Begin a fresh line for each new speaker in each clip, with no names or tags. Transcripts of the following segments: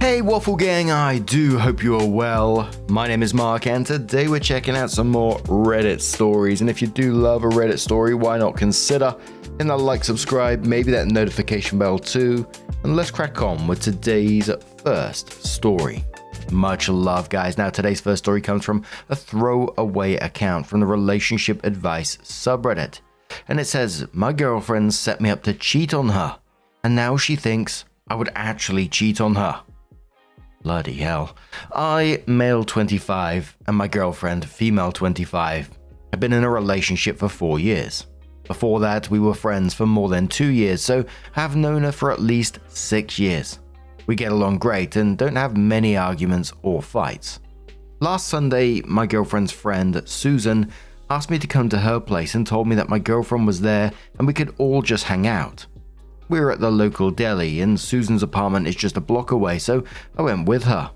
Hey Waffle Gang, I do hope you are well. My name is Mark and today we're checking out some more Reddit stories, and if you do love a Reddit story, why not consider hitting that like, subscribe, maybe that notification bell too, and let's crack on with today's first story. Much love, guys. Now today's first story comes from a throwaway account from the relationship advice subreddit, and it says, my girlfriend set me up to cheat on her, and now she thinks I would actually cheat on her. Bloody hell. I, male 25, and my girlfriend, female 25, have been in a relationship for 4 years. Before that, we were friends for more than 2 years, so have known her for at least 6 years. We get along great and don't have many arguments or fights. Last Sunday, my girlfriend's friend, Susan, asked me to come to her place and told me that my girlfriend was there and we could all just hang out. We were at the local deli and Susan's apartment is just a block away, so I went with her.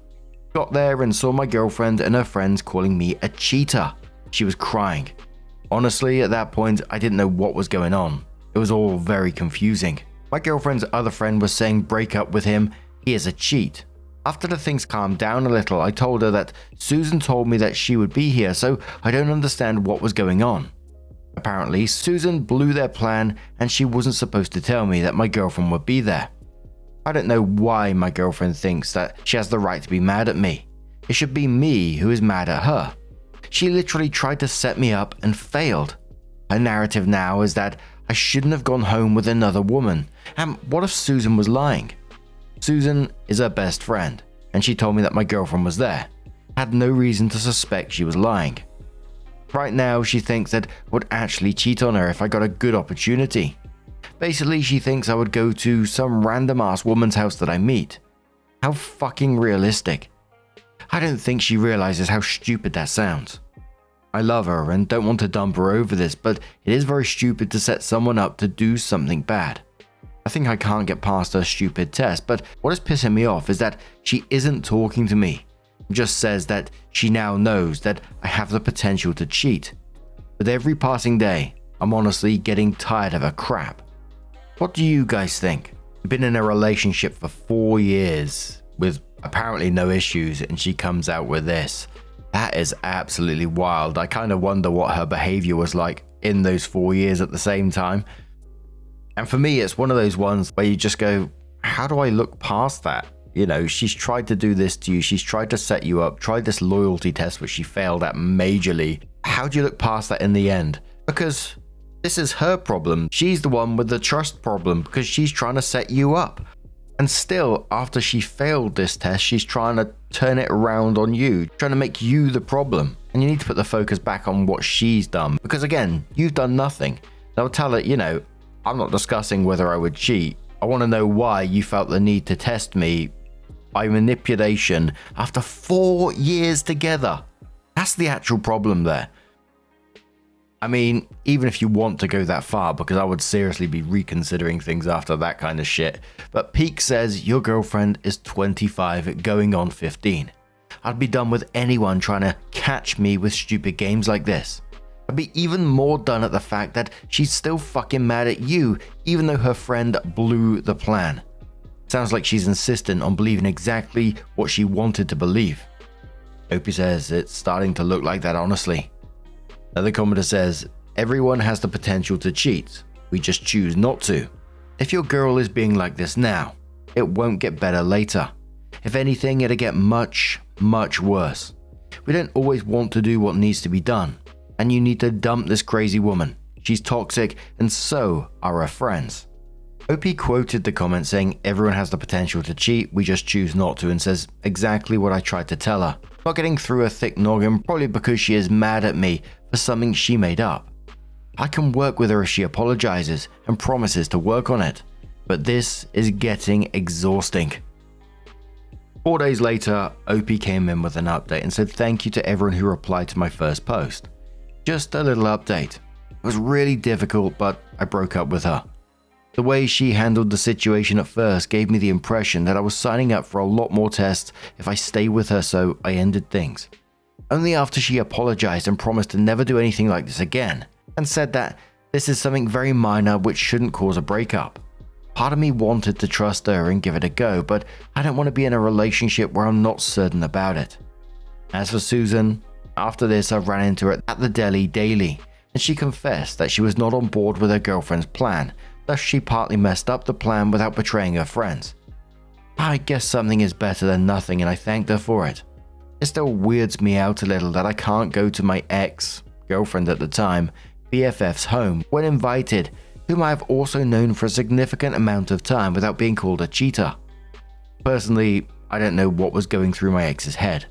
Got there and saw my girlfriend and her friends calling me a cheater. She was crying. Honestly, at that point, I didn't know what was going on. It was all very confusing. My girlfriend's other friend was saying break up with him, he is a cheat. After the things calmed down a little, I told her that Susan told me that she would be here, so I don't understand what was going on. Apparently, Susan blew their plan and she wasn't supposed to tell me that my girlfriend would be there. I don't know why my girlfriend thinks that she has the right to be mad at me. It should be me who is mad at her. She literally tried to set me up and failed. Her narrative now is that I shouldn't have gone home with another woman. And what if Susan was lying? Susan is her best friend, and she told me that my girlfriend was there. I had no reason to suspect she was lying. Right now, she thinks that I would actually cheat on her if I got a good opportunity. Basically, she thinks I would go to some random ass woman's house that I meet. How fucking realistic. I don't think she realizes how stupid that sounds. I love her and don't want to dump her over this, but it is very stupid to set someone up to do something bad. I think I can't get past her stupid test, but what is pissing me off is that she isn't talking to me. Just says that she now knows that I have the potential to cheat. With every passing day, I'm honestly getting tired of her crap. What do you guys think? We've been in a relationship for 4 years with apparently no issues and she comes out with this. That is absolutely wild. I kind of wonder what her behavior was like in those 4 years at the same time. And for me, it's one of those ones where you just go, how do I look past that? You know, she's tried to do this to you. She's tried to set you up, tried this loyalty test, which she failed at majorly. How do you look past that in the end? Because this is her problem. She's the one with the trust problem because she's trying to set you up. And still, after she failed this test, she's trying to turn it around on you, trying to make you the problem. And you need to put the focus back on what she's done. Because again, you've done nothing. They'll tell her, you know, I'm not discussing whether I would cheat. I want to know why you felt the need to test me by manipulation after 4 years together. That's the actual problem there. I mean, even if you want to go that far, because I would seriously be reconsidering things after that kind of shit. But Peak says your girlfriend is 25 going on 15. I'd be done with anyone trying to catch me with stupid games like this. I'd be even more done at the fact that she's still fucking mad at you, even though her friend blew the plan. Sounds like she's insistent on believing exactly what she wanted to believe. Opie says it's starting to look like that, honestly. Another commenter says, everyone has the potential to cheat. We just choose not to. If your girl is being like this now, it won't get better later. If anything, it'll get much, much worse. We don't always want to do what needs to be done. And you need to dump this crazy woman. She's toxic and so are her friends. OP quoted the comment saying everyone has the potential to cheat, we just choose not to, and says exactly what I tried to tell her. Not getting through a thick noggin, probably because she is mad at me for something she made up. I can work with her if she apologizes and promises to work on it, but this is getting exhausting. 4 days later, OP came in with an update and said thank you to everyone who replied to my first post. Just a little update. It was really difficult, but I broke up with her. The way she handled the situation at first gave me the impression that I was signing up for a lot more tests if I stay with her, so I ended things. Only after she apologized and promised to never do anything like this again, and said that this is something very minor which shouldn't cause a breakup. Part of me wanted to trust her and give it a go, but I don't want to be in a relationship where I'm not certain about it. As for Susan, after this I ran into her at the deli daily, and she confessed that she was not on board with her girlfriend's plan, thus she partly messed up the plan without betraying her friends. I guess something is better than nothing, and I thanked her for it. It still weirds me out a little that I can't go to my ex-girlfriend at the time, BFF's home, when invited, whom I have also known for a significant amount of time without being called a cheater. Personally, I don't know what was going through my ex's head.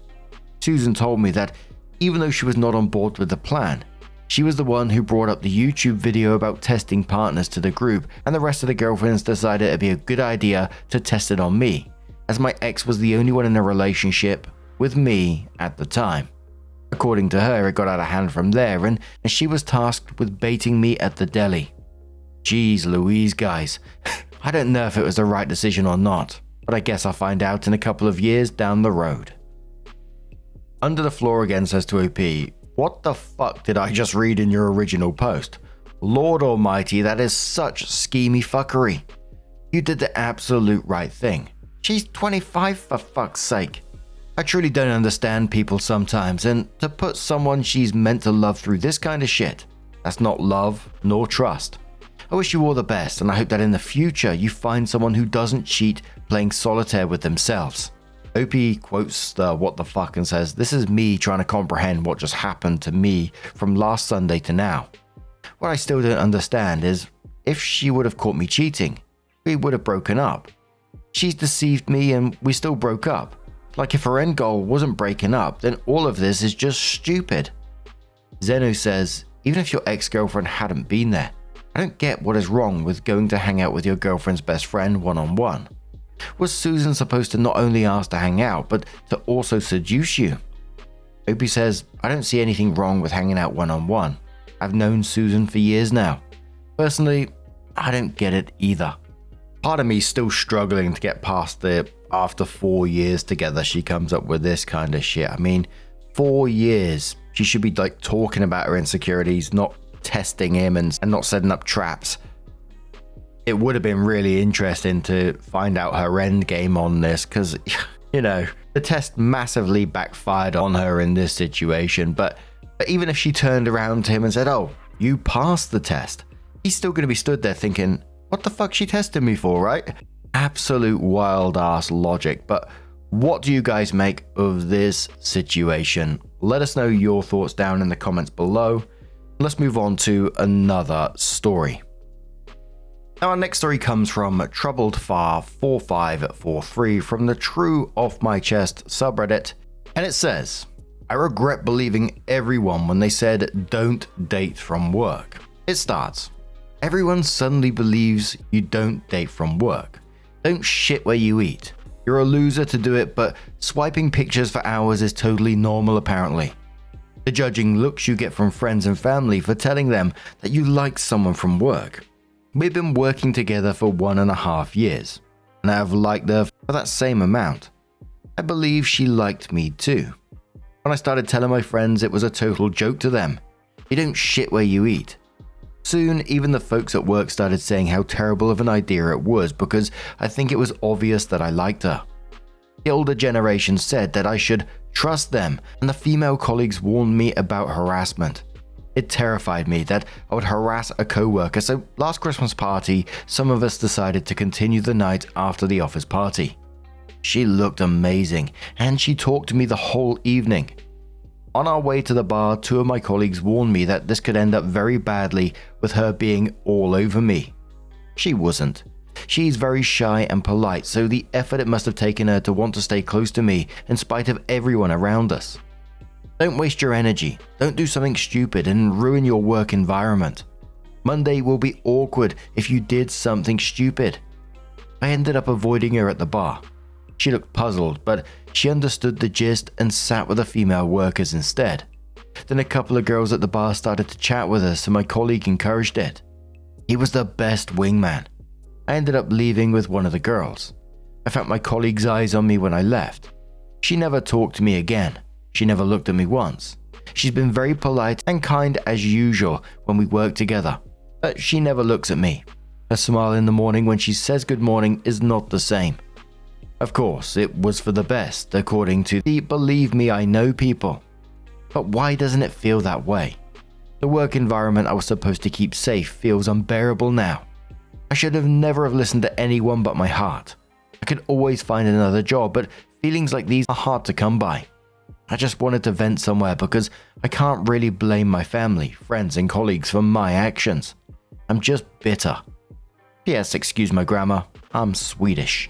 Susan told me that even though she was not on board with the plan, she was the one who brought up the YouTube video about testing partners to the group, and the rest of the girlfriends decided it'd be a good idea to test it on me, as my ex was the only one in a relationship with me at the time. According to her, it got out of hand from there, and she was tasked with baiting me at the deli. Jeez Louise, guys. I don't know if it was the right decision or not, but I guess I'll find out in a couple of years down the road. Under the Floor again says to OP, what the fuck did I just read in your original post? Lord almighty, that is such schemy fuckery. You did the absolute right thing. She's 25 for fuck's sake. I truly don't understand people sometimes, and to put someone she's meant to love through this kind of shit, that's not love nor trust. I wish you all the best, and I hope that in the future you find someone who doesn't cheat playing solitaire with themselves. OP quotes the what the fuck and says, this is me trying to comprehend what just happened to me from last Sunday to now. What I still don't understand is, if she would have caught me cheating, we would have broken up. She's deceived me and we still broke up. Like if her end goal wasn't breaking up, then all of this is just stupid. Zeno says, even if your ex-girlfriend hadn't been there, I don't get what is wrong with going to hang out with your girlfriend's best friend one-on-one. Was Susan supposed to not only ask to hang out, but to also seduce you? Opie says, I don't see anything wrong with hanging out one-on-one. I've known Susan for years now. Personally, I don't get it either. Part of me is still struggling to get past the after 4 years together she comes up with this kind of shit. I mean, 4 years. She should be like talking about her insecurities, not testing him and not setting up traps. It would have been really interesting to find out her end game on this, because, you know, the test massively backfired on her in this situation. But even if she turned around to him and said, oh, you passed the test, he's still going to be stood there thinking, what the fuck she tested me for, right? Absolute wild ass logic. But what do you guys make of this situation? Let us know your thoughts down in the comments below. Let's move on to another story. Now, our next story comes from TroubledFar4543 from the True Off My Chest subreddit, and it says, I regret believing everyone when they said don't date from work. It starts, everyone suddenly believes you don't date from work. Don't shit where you eat. You're a loser to do it, but swiping pictures for hours is totally normal apparently. The judging looks you get from friends and family for telling them that you like someone from work. We've been working together for 1.5 years, and I have liked her for that same amount. I believe she liked me too. When I started telling my friends, it was a total joke to them. You don't shit where you eat. Soon, even the folks at work started saying how terrible of an idea it was because I think it was obvious that I liked her. The older generation said that I should trust them, and the female colleagues warned me about harassment. It terrified me that I would harass a co-worker, so last Christmas party, some of us decided to continue the night after the office party. She looked amazing, and she talked to me the whole evening. On our way to the bar, 2 of my colleagues warned me that this could end up very badly with her being all over me. She wasn't. She's very shy and polite, so the effort it must have taken her to want to stay close to me in spite of everyone around us. Don't waste your energy. Don't do something stupid and ruin your work environment. Monday will be awkward if you did something stupid. I ended up avoiding her at the bar. She looked puzzled, but she understood the gist and sat with the female workers instead. Then a couple of girls at the bar started to chat with us, and my colleague encouraged it. He was the best wingman. I ended up leaving with one of the girls. I felt my colleague's eyes on me when I left. She never talked to me again. She never looked at me once. She's been very polite and kind as usual when we work together, but she never looks at me. Her smile in the morning when she says good morning is not the same. Of course, it was for the best, according to the believe me I know people. But why doesn't it feel that way? The work environment I was supposed to keep safe feels unbearable now. I should have never have listened to anyone but my heart. I could always find another job, but feelings like these are hard to come by. I just wanted to vent somewhere because I can't really blame my family, friends and colleagues for my actions. I'm just bitter. P.S. Excuse my grammar, I'm Swedish.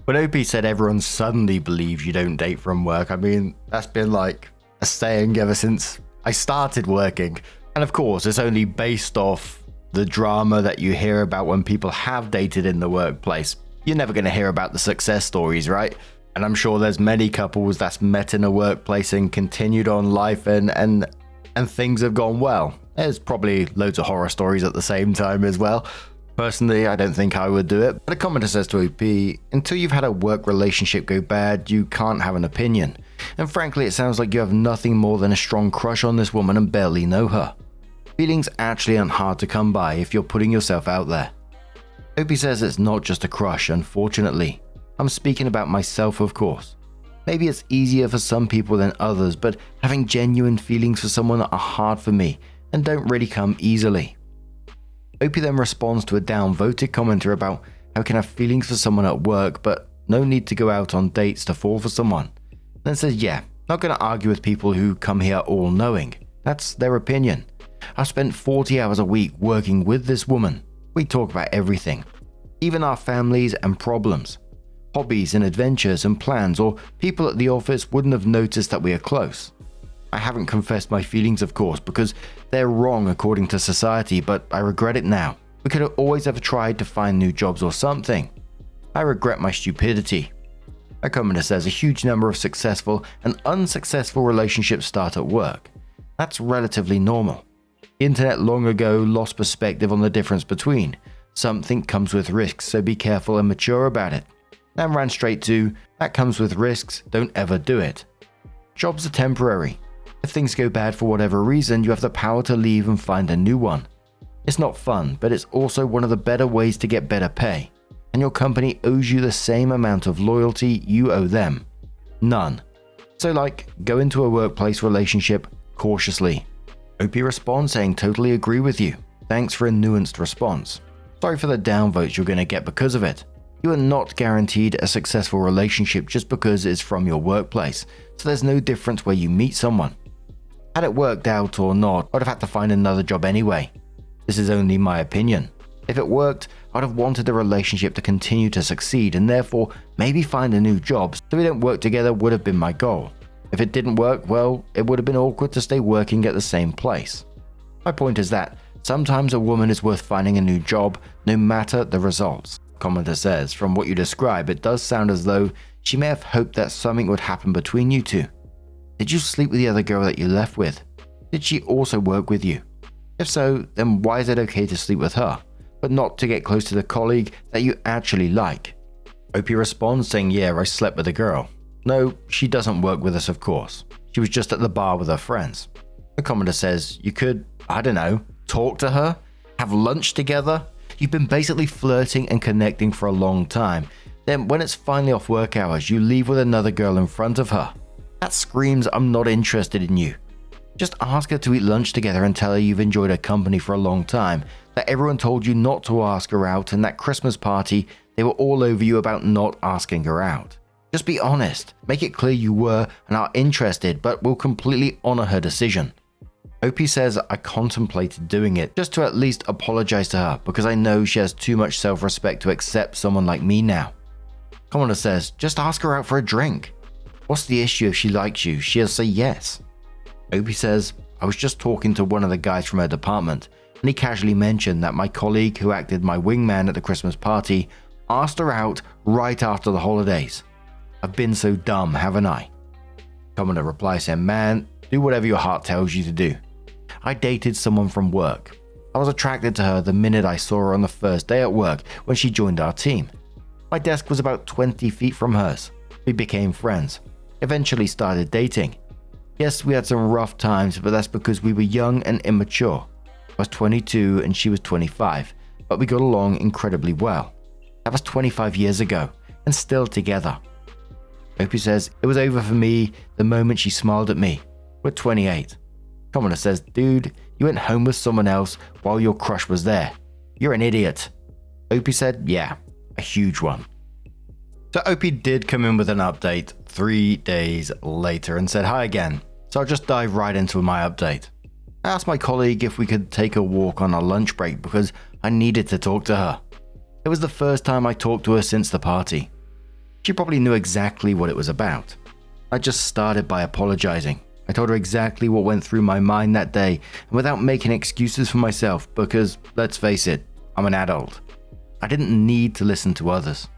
When OP said everyone suddenly believes you don't date from work, I mean, that's been like a saying ever since I started working. And of course, it's only based off the drama that you hear about when people have dated in the workplace. You're never going to hear about the success stories, right? And I'm sure there's many couples that's met in a workplace and continued on life and things have gone well. There's probably loads of horror stories at the same time as well. Personally, I don't think I would do it. But a commenter says to OP, until you've had a work relationship go bad, you can't have an opinion. And frankly, it sounds like you have nothing more than a strong crush on this woman and barely know her. Feelings actually aren't hard to come by if you're putting yourself out there. OP says it's not just a crush, unfortunately. I'm speaking about myself, of course. Maybe it's easier for some people than others, but having genuine feelings for someone are hard for me and don't really come easily. OP then responds to a downvoted commenter about how I can have feelings for someone at work, but no need to go out on dates to fall for someone. Then says, yeah, not going to argue with people who come here all knowing. That's their opinion. I've spent 40 hours a week working with this woman. We talk about everything, even our families and problems, hobbies and adventures and plans, or people at the office wouldn't have noticed that we are close. I haven't confessed my feelings, of course, because they're wrong according to society, but I regret it now. We could have always have tried to find new jobs or something. I regret my stupidity. A commenter says a huge number of successful and unsuccessful relationships start at work. That's relatively normal. The internet long ago lost perspective on the difference between. Something comes with risks, so be careful and mature about it. And ran straight to, that comes with risks, don't ever do it. Jobs are temporary. If things go bad for whatever reason, you have the power to leave and find a new one. It's not fun, but it's also one of the better ways to get better pay. And your company owes you the same amount of loyalty you owe them. None. So go into a workplace relationship cautiously. OP responds saying totally agree with you. Thanks for a nuanced response. Sorry for the downvotes you're going to get because of it. You are not guaranteed a successful relationship just because it's from your workplace, so there's no difference where you meet someone. Had it worked out or not, I'd have had to find another job anyway. This is only my opinion. If it worked, I'd have wanted the relationship to continue to succeed and therefore maybe find a new job so we don't work together would have been my goal. If it didn't work, well, it would have been awkward to stay working at the same place. My point is that sometimes a woman is worth finding a new job no matter the results. Commenter says, from what you describe, it does sound as though she may have hoped that something would happen between you two. Did you sleep with the other girl that you left with? Did she also work with you? If so, then why is it okay to sleep with her, but not to get close to the colleague that you actually like? OP responds saying, yeah, I slept with a girl. No, she doesn't work with us, of course. She was just at the bar with her friends. The commenter says, you could, I don't know, talk to her? Have lunch together? You've been basically flirting and connecting for a long time. Then when it's finally off work hours, you leave with another girl in front of her. That screams, I'm not interested in you. Just ask her to eat lunch together and tell her you've enjoyed her company for a long time, that everyone told you not to ask her out, and that Christmas party, they were all over you about not asking her out. Just be honest, make it clear you were and are interested, but will completely honor her decision. OP says, I contemplated doing it just to at least apologize to her because I know she has too much self-respect to accept someone like me now. Commenter says, just ask her out for a drink. What's the issue if she likes you? She'll say yes. OP says, I was just talking to one of the guys from her department and he casually mentioned that my colleague who acted my wingman at the Christmas party asked her out right after the holidays. I've been so dumb, haven't I? Commenter replies saying, man, do whatever your heart tells you to do. I dated someone from work. I was attracted to her the minute I saw her on the first day at work when she joined our team. My desk was about 20 feet from hers. We became friends. Eventually started dating. Yes, we had some rough times, but that's because we were young and immature. I was 22 and she was 25, but we got along incredibly well. That was 25 years ago, and still together. Opie says, it was over for me the moment she smiled at me. We're 28. Commoner says, dude, you went home with someone else while your crush was there. You're an idiot. Opie said, yeah, a huge one. So Opie did come in with an update 3 days later and said hi again. So I'll just dive right into my update. I asked my colleague if we could take a walk on our lunch break because I needed to talk to her. It was the first time I talked to her since the party. She probably knew exactly what it was about. I just started by apologizing. I told her exactly what went through my mind that day and without making excuses for myself because, let's face it, I'm an adult. I didn't need to listen to others.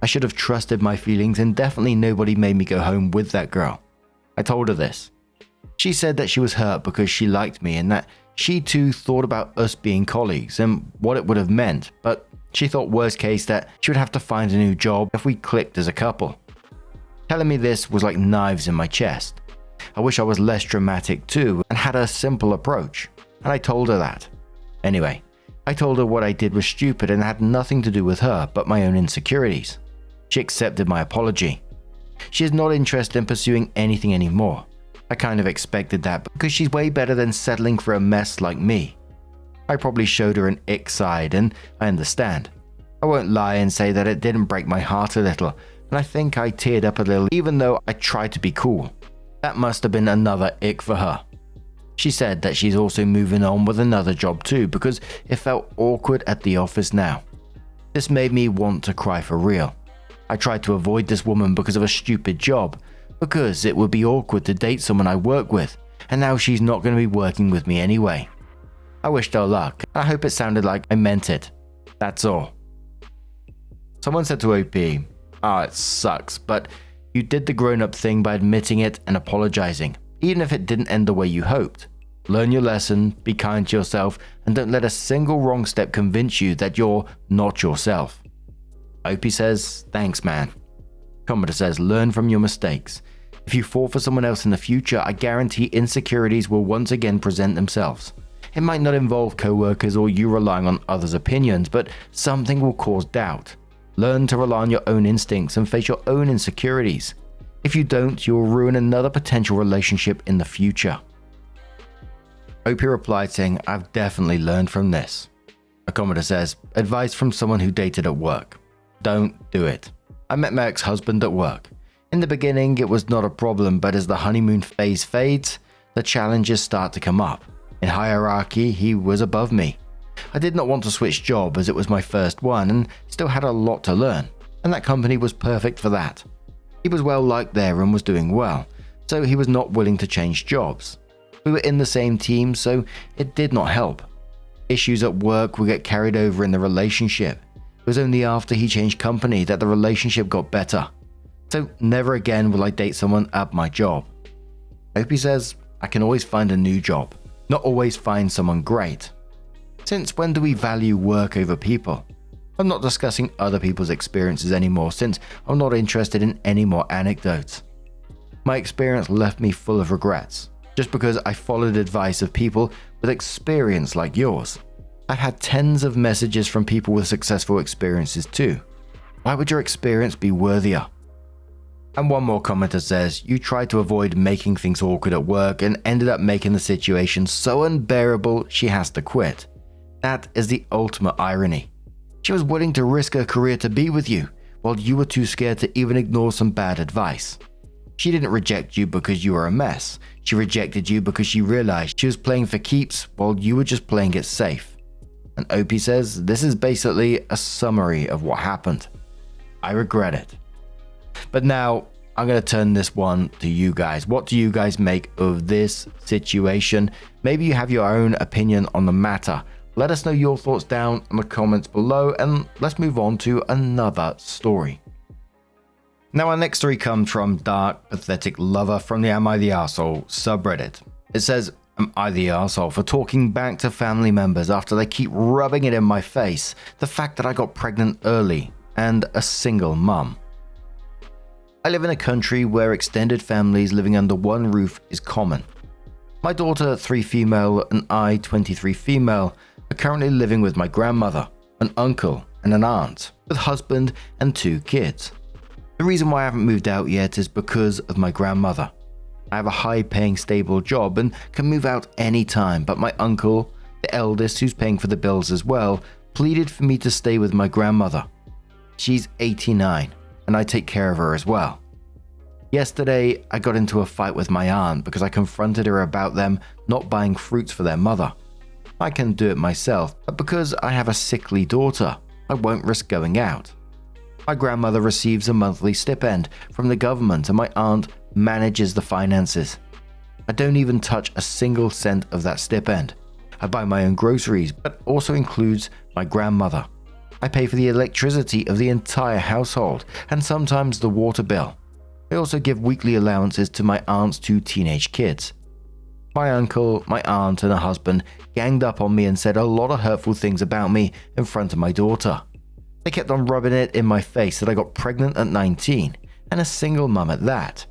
I should have trusted my feelings and definitely nobody made me go home with that girl. I told her this. She said that she was hurt because she liked me and that she too thought about us being colleagues and what it would have meant, but she thought worst case that she would have to find a new job if we clicked as a couple. Telling me this was like knives in my chest. I wish I was less dramatic too and had a simple approach, and I told her that. Anyway, I told her what I did was stupid and had nothing to do with her but my own insecurities. She accepted my apology. She is not interested in pursuing anything anymore. I kind of expected that because she's way better than settling for a mess like me. I probably showed her an ick side and I understand. I won't lie and say that it didn't break my heart a little, but I think I teared up a little even though I tried to be cool. That must have been another ick for her. She said that she's also moving on with another job too because it felt awkward at the office now. This made me want to cry for real. I tried to avoid this woman because of a stupid job, because it would be awkward to date someone I work with, and now she's not going to be working with me anyway. I wished her luck, and I hope it sounded like I meant it. That's all. Someone said to OP, it sucks, but you did the grown-up thing by admitting it and apologizing, even if it didn't end the way you hoped. Learn your lesson, be kind to yourself, and don't let a single wrong step convince you that you're not yourself. OP says, thanks man. Commodore says, learn from your mistakes. If you fall for someone else in the future, I guarantee insecurities will once again present themselves. It might not involve co-workers or you relying on others' opinions, but something will cause doubt. Learn to rely on your own instincts and face your own insecurities. If you don't, you'll ruin another potential relationship in the future. OP replied saying, I've definitely learned from this. A Commodore says, advice from someone who dated at work. Don't do it. I met my ex-husband at work. In the beginning, it was not a problem, but as the honeymoon phase fades, the challenges start to come up. In hierarchy, he was above me. I did not want to switch job as it was my first one and still had a lot to learn, and that company was perfect for that. He was well liked there and was doing well, so he was not willing to change jobs. We were in the same team, so it did not help. Issues at work would get carried over in the relationship. It was only after he changed company that the relationship got better. So never again will I date someone at my job. Opie says, I can always find a new job, not always find someone great. Since when do we value work over people? I'm not discussing other people's experiences anymore since I'm not interested in any more anecdotes. My experience left me full of regrets, just because I followed advice of people with experience like yours. I've had tens of messages from people with successful experiences too. Why would your experience be worthier? And one more commenter says, you tried to avoid making things awkward at work and ended up making the situation so unbearable she has to quit. That is the ultimate irony. She was willing to risk her career to be with you, while you were too scared to even ignore some bad advice. She didn't reject you because you were a mess. She rejected you because she realized she was playing for keeps while you were just playing it safe. And OP says, this is basically a summary of what happened. I regret it. But now, I'm going to turn this one to you guys. What do you guys make of this situation? Maybe you have your own opinion on the matter. Let us know your thoughts down in the comments below, and let's move on to another story. Now, our next story comes from Dark Pathetic Lover from the Am I the Arsehole subreddit. It says, am I the arsehole for talking back to family members after they keep rubbing it in my face, the fact that I got pregnant early and a single mum? I live in a country where extended families living under one roof is common. My daughter, 3 female, and I, 23 female, are currently living with my grandmother. an uncle, and an aunt, with husband and 2 kids. The reason why I haven't moved out yet is because of my grandmother. I have a high-paying stable job and can move out anytime, but my uncle, the eldest who's paying for the bills as well, pleaded for me to stay with my grandmother. She's 89 and I take care of her as well. Yesterday, I got into a fight with my aunt because I confronted her about them not buying fruits for their mother. I can do it myself, but because I have a sickly daughter, I won't risk going out. My grandmother receives a monthly stipend from the government and my aunt manages the finances. I don't even touch a single cent of that stipend. I buy my own groceries, but also includes my grandmother. I pay for the electricity of the entire household and sometimes the water bill. I also give weekly allowances to my aunt's 2 teenage kids. My uncle, my aunt, and her husband ganged up on me and said a lot of hurtful things about me in front of my daughter. They kept on rubbing it in my face that I got pregnant at 19 and a single mum at that.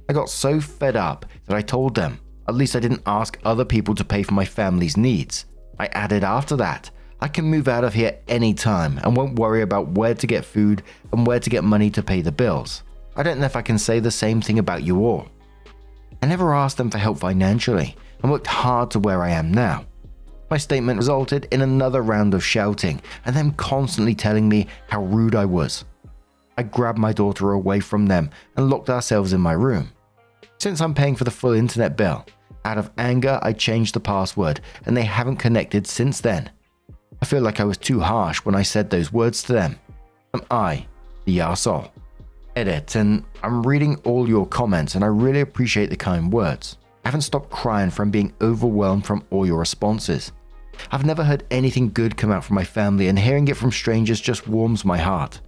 I got so fed up that I told them at least I didn't ask other people to pay for my family's needs. I added after that, I can move out of here anytime and won't worry about where to get food and where to get money to pay the bills. I don't know if I can say the same thing about you all. I never asked them for help financially and worked hard to where I am now. My statement resulted in another round of shouting and them constantly telling me how rude I was. I grabbed my daughter away from them and locked ourselves in my room. Since I'm paying for the full internet bill, out of anger I changed the password and they haven't connected since then. I feel like I was too harsh when I said those words to them. Am I the arsehole? Edit, and I'm reading all your comments and I really appreciate the kind words. I haven't stopped crying from being overwhelmed from all your responses. I've never heard anything good come out from my family and hearing it from strangers just warms my heart.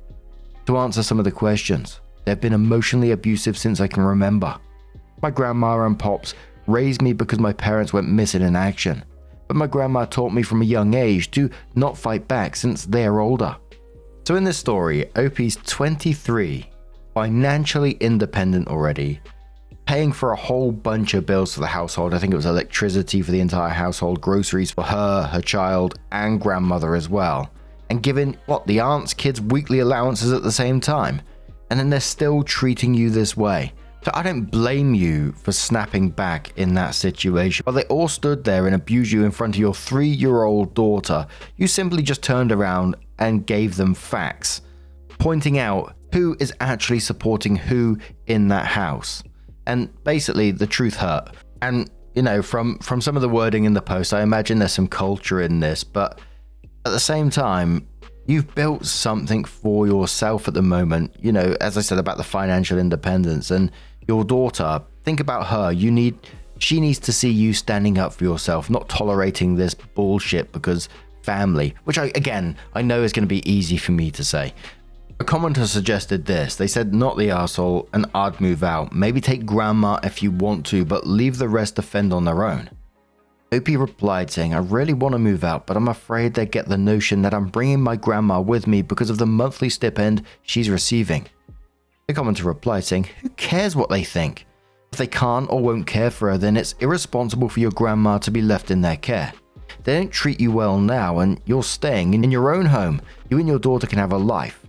To answer some of the questions, they've been emotionally abusive since I can remember. My grandma and pops raised me because my parents went missing in action, but my grandma taught me from a young age to not fight back since they're older. So in this story, Opie's 23, financially independent already, paying for a whole bunch of bills for the household. I think it was electricity for the entire household, groceries for her, her child, and grandmother as well. And giving, the aunt's kids weekly allowances at the same time. And then they're still treating you this way. So I don't blame you for snapping back in that situation. While they all stood there and abused you in front of your 3-year-old daughter, you simply just turned around and gave them facts, pointing out who is actually supporting who in that house. And basically, the truth hurt. And, from some of the wording in the post, I imagine there's some culture in this, but at the same time, you've built something for yourself at the moment, as I said about the financial independence and your daughter. Think about her. She needs to see you standing up for yourself, not tolerating this bullshit because family, which I know is going to be easy for me to say. A commenter suggested this. They said, not the arsehole, and I'd move out. Maybe take grandma if you want to, but leave the rest to fend on their own. Opie replied saying, I really want to move out, but I'm afraid they get the notion that I'm bringing my grandma with me because of the monthly stipend she's receiving. The commenter replied saying, who cares what they think? If they can't or won't care for her, then it's irresponsible for your grandma to be left in their care. They don't treat you well now and you're staying in your own home. You and your daughter can have a life.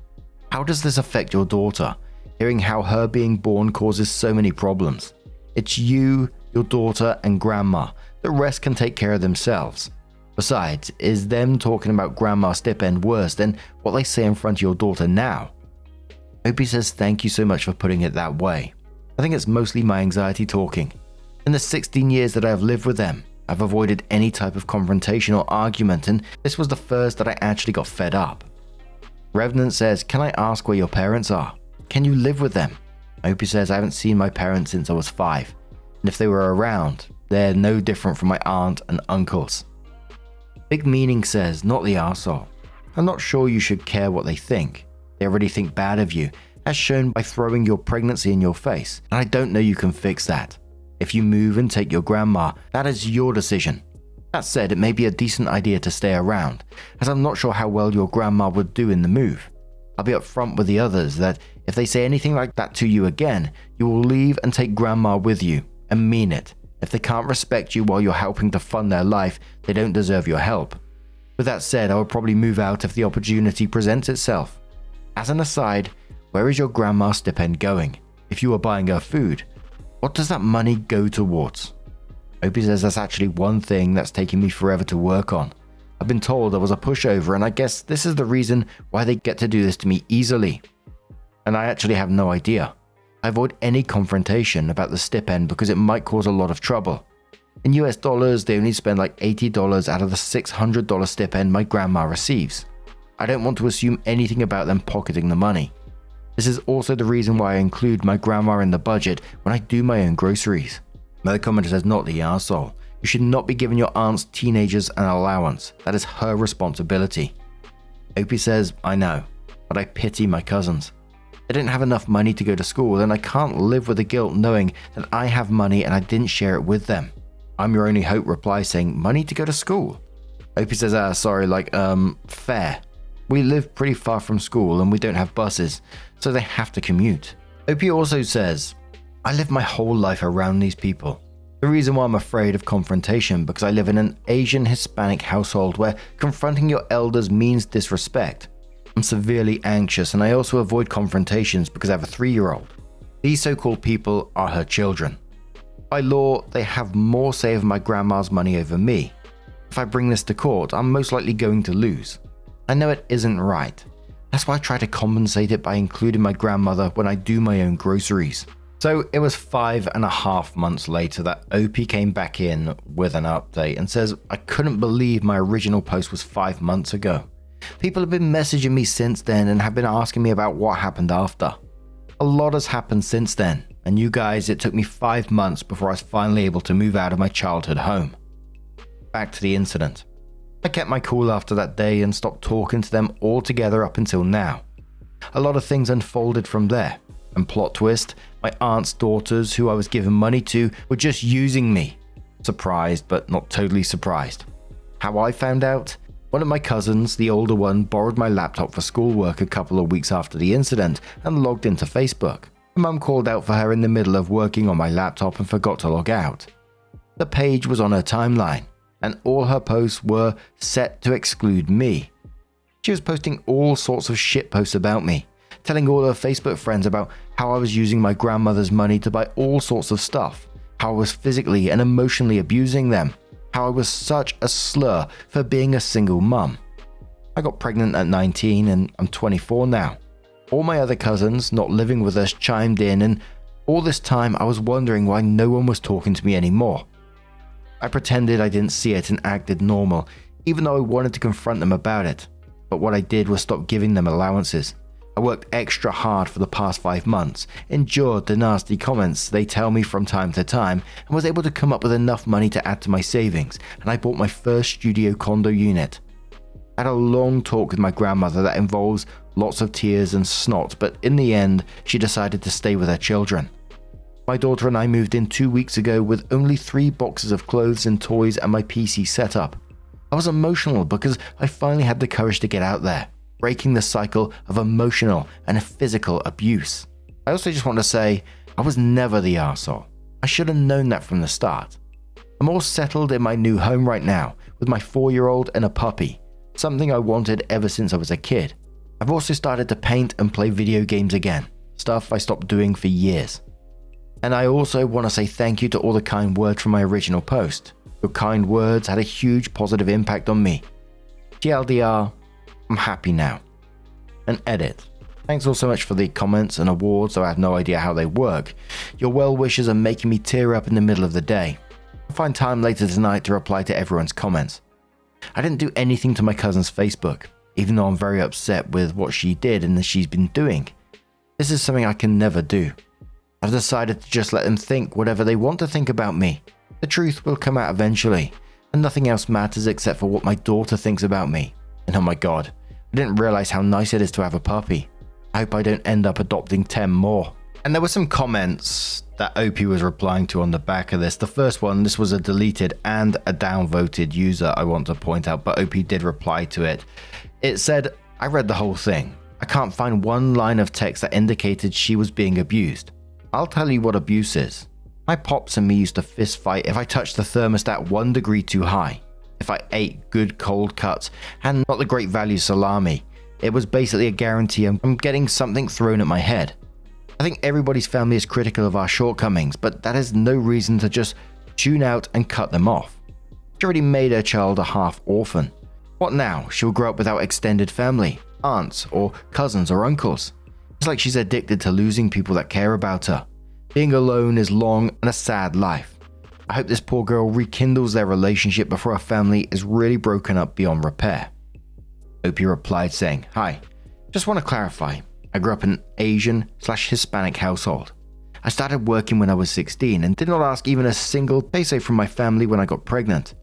How does this affect your daughter? Hearing how her being born causes so many problems. It's you, your daughter, and grandma. The rest can take care of themselves. Besides, is them talking about grandma's stipend worse than what they say in front of your daughter now? Opie says thank you so much for putting it that way. I think it's mostly my anxiety talking. In the 16 years that I have lived with them, I've avoided any type of confrontation or argument, and this was the first that I actually got fed up. Revenant says, can I ask where your parents are? Can you live with them? Opie says, I haven't seen my parents since I was 5, and if they were around, they're no different from my aunt and uncles. Big Meaning says, not the arsehole. I'm not sure you should care what they think. They already think bad of you, as shown by throwing your pregnancy in your face, and I don't know you can fix that. If you move and take your grandma, that is your decision. That said, it may be a decent idea to stay around, as I'm not sure how well your grandma would do in the move. I'll be upfront with the others that if they say anything like that to you again, you will leave and take grandma with you, and mean it. If they can't respect you while you're helping to fund their life, they don't deserve your help. With that said, I would probably move out if the opportunity presents itself. As an aside, where is your grandma's stipend going? If you were buying her food, what does that money go towards? Opie says that's actually one thing that's taken me forever to work on. I've been told I was a pushover, and I guess this is the reason why they get to do this to me easily. And I actually have no idea. I avoid any confrontation about the stipend because it might cause a lot of trouble. In US dollars, they only spend like $80 out of the $600 stipend my grandma receives. I don't want to assume anything about them pocketing the money. This is also the reason why I include my grandma in the budget when I do my own groceries. Another commenter says, not the arsehole. You should not be giving your aunt's teenagers an allowance. That is her responsibility. Opie says, I know, but I pity my cousins. They didn't have enough money to go to school, and I can't live with the guilt knowing that I have money and I didn't share it with them. I'm your only hope reply saying, money to go to school? Opie says, fair. We live pretty far from school and we don't have buses, so they have to commute. Opie also says, I live my whole life around these people. The reason why I'm afraid of confrontation because I live in an Asian Hispanic household where confronting your elders means disrespect. I'm severely anxious, and I also avoid confrontations because I have a 3-year-old. These so-called people are her children. By law, they have more say over my grandma's money over me. If I bring this to court, I'm most likely going to lose. I know it isn't right. That's why I try to compensate it by including my grandmother when I do my own groceries. So it was 5.5 months later that Opie came back in with an update and says, I couldn't believe my original post was 5 months ago. People have been messaging me since then and have been asking me about what happened after. A lot has happened since then, and you guys, it took me 5 months before I was finally able to move out of my childhood home. Back to the incident. I kept my cool after that day and stopped talking to them altogether up until now. A lot of things unfolded from there, and plot twist, my aunt's daughters who I was giving money to were just using me. Surprised, but not totally surprised. How I found out? One of my cousins, the older one, borrowed my laptop for schoolwork a couple of weeks after the incident and logged into Facebook. My mum called out for her in the middle of working on my laptop and forgot to log out. The page was on her timeline, and all her posts were set to exclude me. She was posting all sorts of shit posts about me, telling all her Facebook friends about how I was using my grandmother's money to buy all sorts of stuff, how I was physically and emotionally abusing them, how I was such a slur for being a single mum. I got pregnant at 19 and I'm 24 now. All my other cousins not living with us chimed in, and all this time I was wondering why no one was talking to me anymore. I pretended I didn't see it and acted normal, even though I wanted to confront them about it. But what I did was stop giving them allowances. I worked extra hard for the past 5 months, endured the nasty comments they tell me from time to time, and was able to come up with enough money to add to my savings, and I bought my first studio condo unit. I had a long talk with my grandmother that involves lots of tears and snot, but in the end, she decided to stay with her children. My daughter and I moved in 2 weeks ago with only 3 boxes of clothes and toys and my PC set up. I was emotional because I finally had the courage to get out there, breaking the cycle of emotional and physical abuse. I also just want to say, I was never the arsehole. I should have known that from the start. I'm all settled in my new home right now, with my 4-year-old and a puppy, something I wanted ever since I was a kid. I've also started to paint and play video games again, stuff I stopped doing for years. And I also want to say thank you to all the kind words from my original post. Your kind words had a huge positive impact on me. TLDR, I'm happy now. And edit. Thanks all so much for the comments and awards, though I have no idea how they work. Your well wishes are making me tear up in the middle of the day. I'll find time later tonight to reply to everyone's comments. I didn't do anything to my cousin's Facebook, even though I'm very upset with what she did and that she's been doing. This is something I can never do. I've decided to just let them think whatever they want to think about me. The truth will come out eventually, and nothing else matters except for what my daughter thinks about me. And oh my god, I didn't realize how nice it is to have a puppy. I hope I don't end up adopting 10 more. And there were some comments that Opie was replying to on the back of this. The first one, this was a deleted and a downvoted user, I want to point out, but Opie did reply to it. It said, I read the whole thing. I can't find one line of text that indicated she was being abused. I'll tell you what abuse is. My pops and me used to fist fight if I touched the thermostat 1 degree too high. if I ate good cold cuts and not the great value salami. It was basically a guarantee I'm getting something thrown at my head. I think everybody's family is critical of our shortcomings, but that is no reason to just tune out and cut them off. She already made her child a half orphan. What now? She'll grow up without extended family, aunts or cousins or uncles. It's like she's addicted to losing people that care about her. Being alone is long and a sad life. I hope this poor girl rekindles their relationship before her family is really broken up beyond repair. Opie replied saying, "Hi, just want to clarify. I grew up in an Asian/Hispanic household. I started working when I was 16 and did not ask even a single peso from my family when I got pregnant.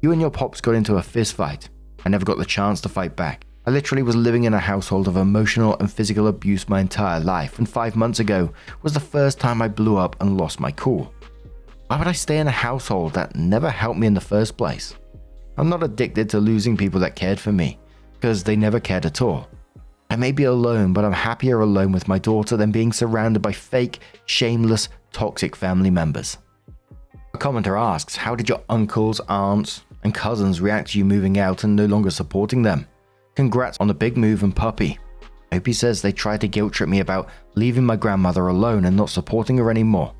You and your pops got into a fist fight. I never got the chance to fight back. I literally was living in a household of emotional and physical abuse my entire life, and 5 months ago was the first time I blew up and lost my cool. Why would I stay in a household that never helped me in the first place? I'm not addicted to losing people that cared for me, because they never cared at all. I may be alone, but I'm happier alone with my daughter than being surrounded by fake, shameless, toxic family members." A commenter asks, "How did your uncles, aunts, and cousins react to you moving out and no longer supporting them? Congrats on the big move and puppy." Opie says they tried to guilt trip me about leaving my grandmother alone and not supporting her anymore.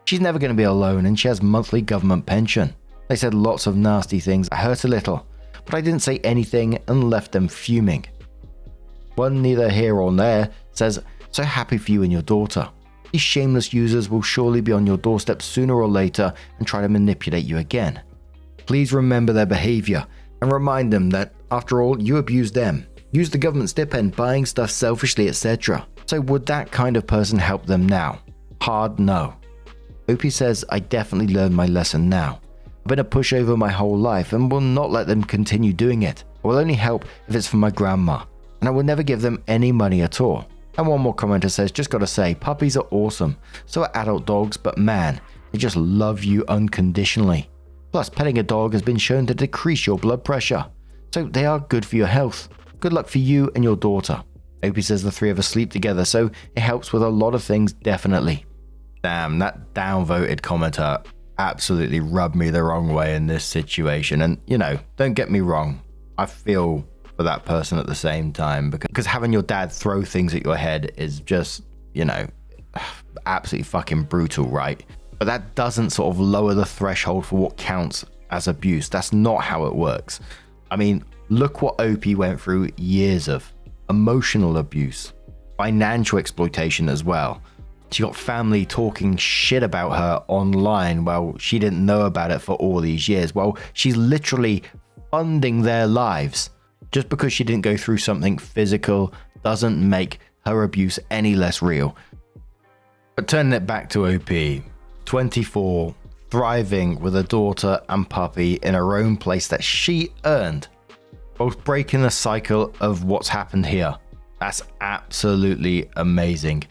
She's never going to be alone and she has monthly government pension. They said lots of nasty things that hurt a little, but I didn't say anything and left them fuming. One neither here or there says, "So happy for you and your daughter. These shameless users will surely be on your doorstep sooner or later and try to manipulate you again. Please remember their behavior and remind them that, after all, you abused them, used the government stipend, buying stuff selfishly, etc. So would that kind of person help them now? Hard no." Opie says, "I definitely learned my lesson now. I've been a pushover my whole life and will not let them continue doing it. I will only help if it's for my grandma, and I will never give them any money at all." And one more commenter says, "Just gotta say, puppies are awesome. So are adult dogs, but man, they just love you unconditionally. Plus, petting a dog has been shown to decrease your blood pressure. So they are good for your health. Good luck for you and your daughter." Opie says the three of us sleep together, so it helps with a lot of things, definitely. Damn, that downvoted commenter absolutely rubbed me the wrong way in this situation. And, don't get me wrong, I feel for that person at the same time, because having your dad throw things at your head is just, absolutely fucking brutal, right? But that doesn't sort of lower the threshold for what counts as abuse. That's not how it works. I mean, look what Opie went through: years of emotional abuse, financial exploitation as well. She got family talking shit about her online while she didn't know about it for all these years. Well, she's literally funding their lives. Just because she didn't go through something physical doesn't make her abuse any less real. But turning it back to OP, 24, thriving with a daughter and puppy in her own place that she earned, both breaking the cycle of what's happened here. That's absolutely amazing.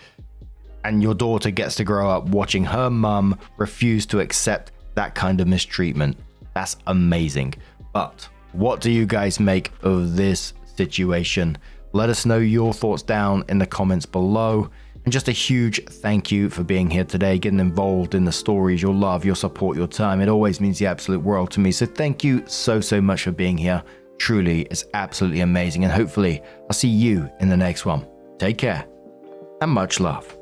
And your daughter gets to grow up watching her mum refuse to accept that kind of mistreatment. That's amazing. But what do you guys make of this situation? Let us know your thoughts down in the comments below. And just a huge thank you for being here today, getting involved in the stories, your love, your support, your time. It always means the absolute world to me. So thank you so much for being here. Truly, it's absolutely amazing. And hopefully I'll see you in the next one. Take care and much love.